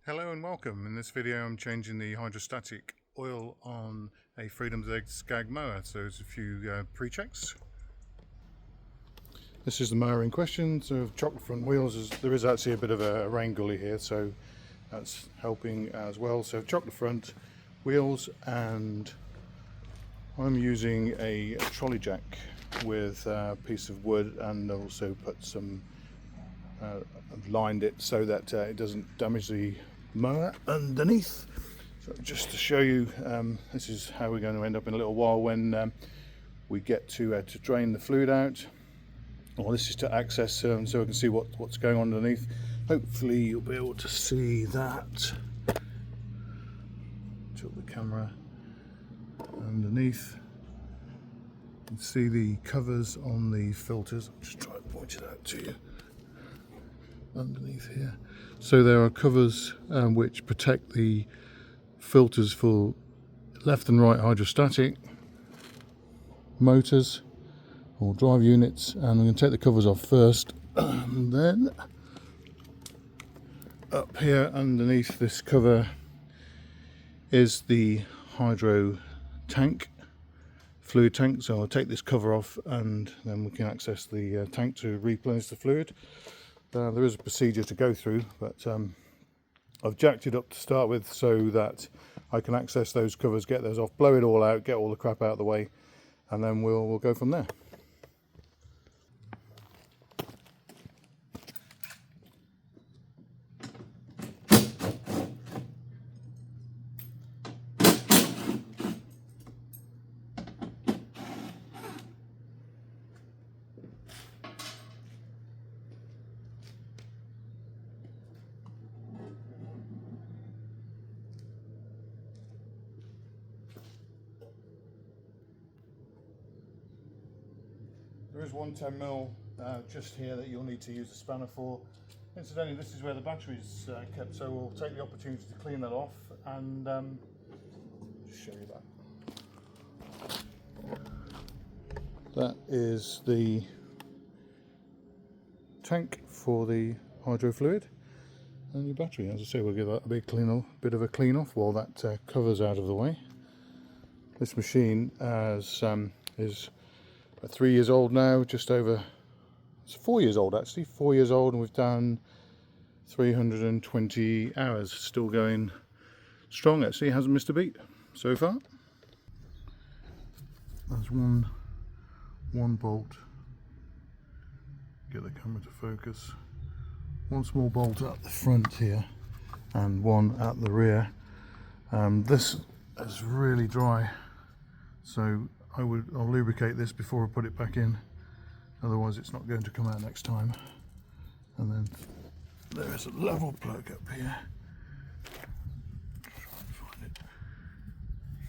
Hello and welcome. In this video I'm changing the hydrostatic oil on a Freedom Z Scag mower, so there's a few pre-checks. This is the mower in question, so I've chopped the front wheels. There is actually a bit of a rain gully here, so that's helping as well. So I've chopped the front wheels and I'm using a trolley jack with a piece of wood, and also put some I've lined it so that it doesn't damage the mower underneath. So just to show you, this is how we're going to end up in a little while when we get to drain the fluid out. Well, this is to access so we can see what's going on underneath. Hopefully you'll be able to see that. Tilt the camera underneath. You can see the covers on the filters. I'll just try and point it out to you. Underneath here, so there are covers which protect the filters for left and right hydrostatic motors or drive units, and I'm going to take the covers off first, and then up here underneath this cover is the hydro tank, fluid tank. So I'll take this cover off and then we can access the tank to replenish the fluid. There is a procedure to go through, but I've jacked it up to start with so that I can access those covers, get those off, blow it all out, get all the crap out of the way, and then we'll go from there. There is one 10mm just here that you'll need to use a spanner for. Incidentally, this is where the battery is kept, so we'll take the opportunity to clean that off and just show you that. That is the tank for the hydro fluid and your battery. As I say, we'll give that a bit of a clean off while that cover's out of the way. This machine is 3 years old now, just over, it's 4 years old actually, 4 years old, and we've done 320 hours, still going strong actually, hasn't missed a beat so far. There's one bolt, get the camera to focus, one small bolt at the front here and one at the rear. This is really dry, so I'll lubricate this before I put it back in, otherwise it's not going to come out next time. And then there is a level plug up here. Try and find it.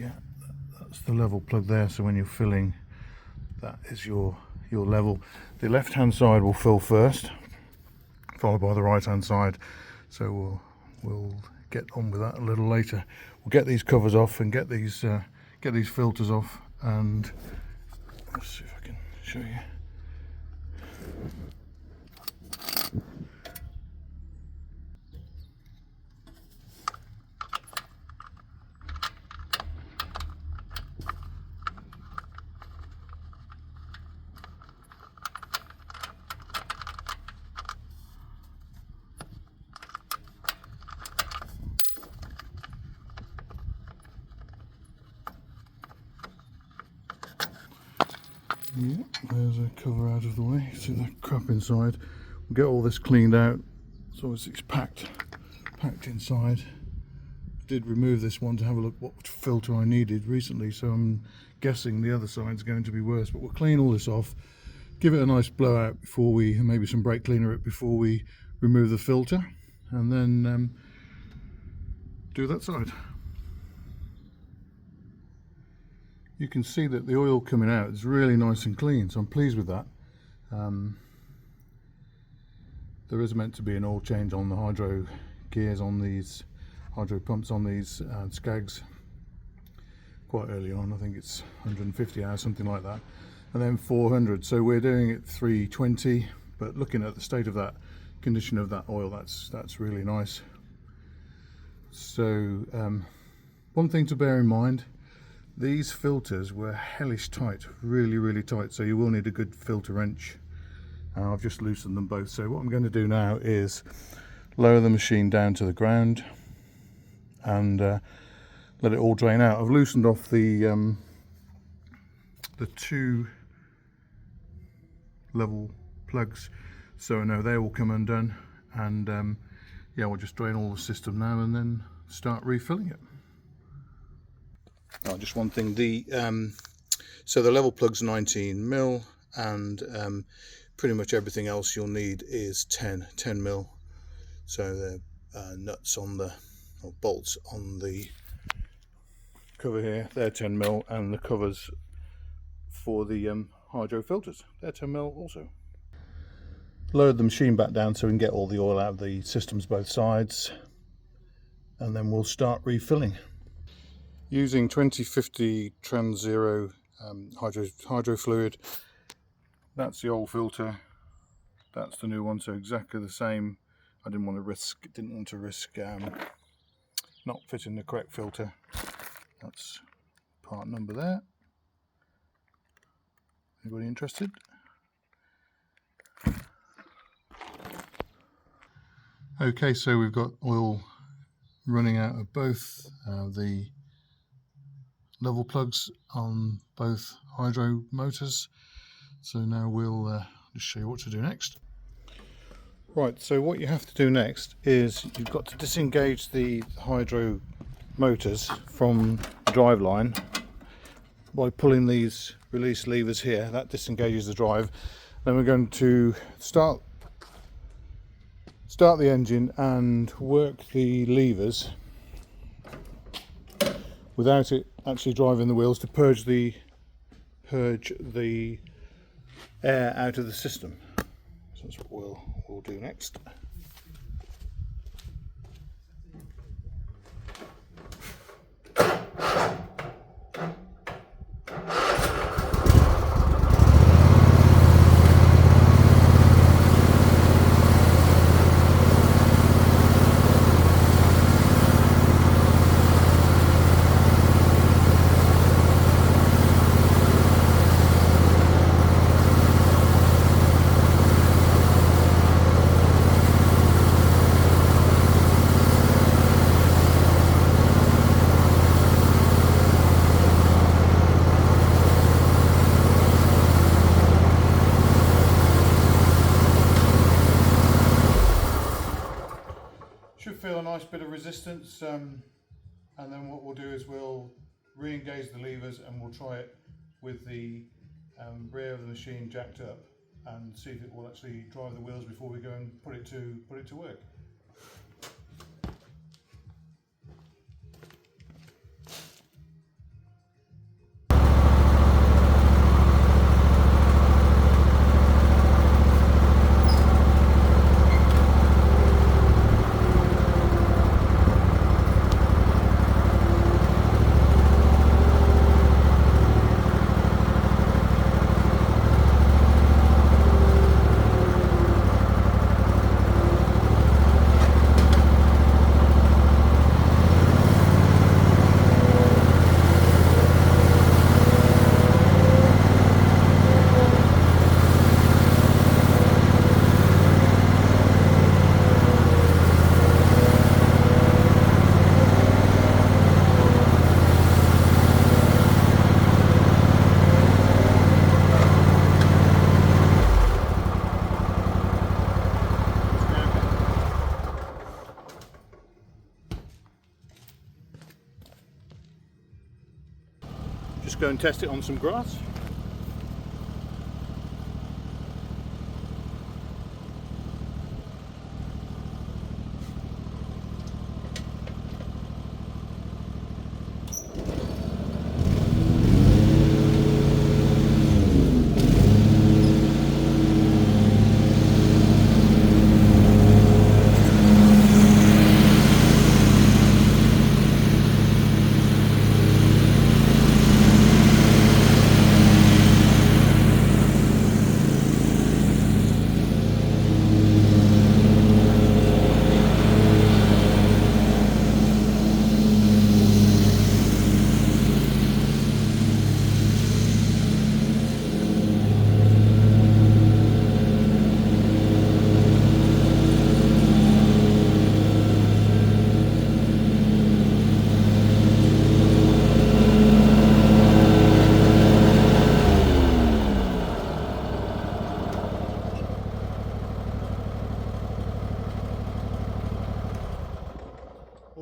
Yeah, that's the level plug there, so when you're filling, that is your level. The left hand side will fill first, followed by the right hand side, so we'll get on with that a little later. We'll get these covers off and get these filters off, and let's see if I can show you. Yeah, there's a cover out of the way. See the crap inside. We'll get all this cleaned out. So it's packed inside. Did remove this one to have a look what filter I needed recently, so I'm guessing the other side's going to be worse. But we'll clean all this off, give it a nice blowout before we, maybe some brake cleaner it before we remove the filter, and then do that side. You can see that the oil coming out is really nice and clean, so I'm pleased with that. There is meant to be an oil change on the hydro gears on these hydro pumps on these Scags quite early on. I think it's 150 hours, something like that, and then 400. So we're doing it 320, but looking at the state of that condition of that oil, that's really nice. So one thing to bear in mind, these filters were hellish tight, really tight, so you will need a good filter wrench. I've just loosened them both. So what I'm going to do now is lower the machine down to the ground and let it all drain out. I've loosened off the two level plugs, so now they will come undone, and yeah, we'll just drain all the system now and then start refilling it. Oh, just one thing, so the level plug's 19mm, and pretty much everything else you'll need is 10mm. So the nuts on the, or bolts on the cover here, they're 10mm, and the covers for the hydro filters, they're 10mm also. Lowered the machine back down so we can get all the oil out of the systems both sides, and then we'll start refilling. Using 2050 Trans Zero hydro fluid. That's the old filter, that's the new one, so exactly the same. I didn't want to risk not fitting the correct filter. That's part number there. Anybody interested? Okay, so we've got oil running out of both the level plugs on both hydro motors. So now we'll just show you what to do next. Right, so what you have to do next is you've got to disengage the hydro motors from the drive line by pulling these release levers here. That disengages the drive. Then we're going to start the engine and work the levers without it actually driving the wheels to purge the air out of the system. So that's what we'll do next. Should feel a nice bit of resistance, and then what we'll do is we'll re-engage the levers and we'll try it with the rear of the machine jacked up and see if it will actually drive the wheels before we go and put it to work. Just go and test it on some grass.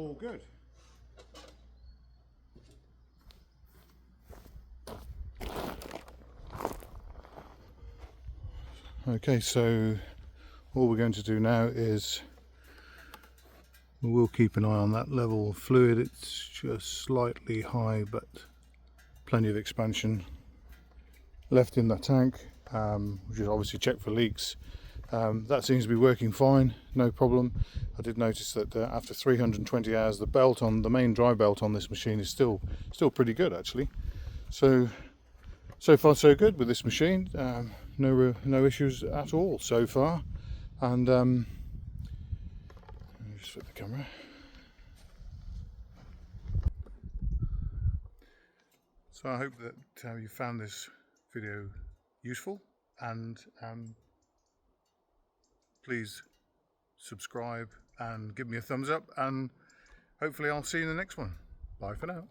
all good. Okay, so all we're going to do now is we'll keep an eye on that level of fluid. It's just slightly high, but plenty of expansion left in the tank. Which is obviously check for leaks. That seems to be working fine, no problem. I did notice that after 320 hours, the belt on the main dry belt on this machine is still pretty good actually. So far so good with this machine. No issues at all so far. And let me just flip the camera. So I hope that you found this video useful, and please subscribe and give me a thumbs up, and hopefully I'll see you in the next one. Bye for now.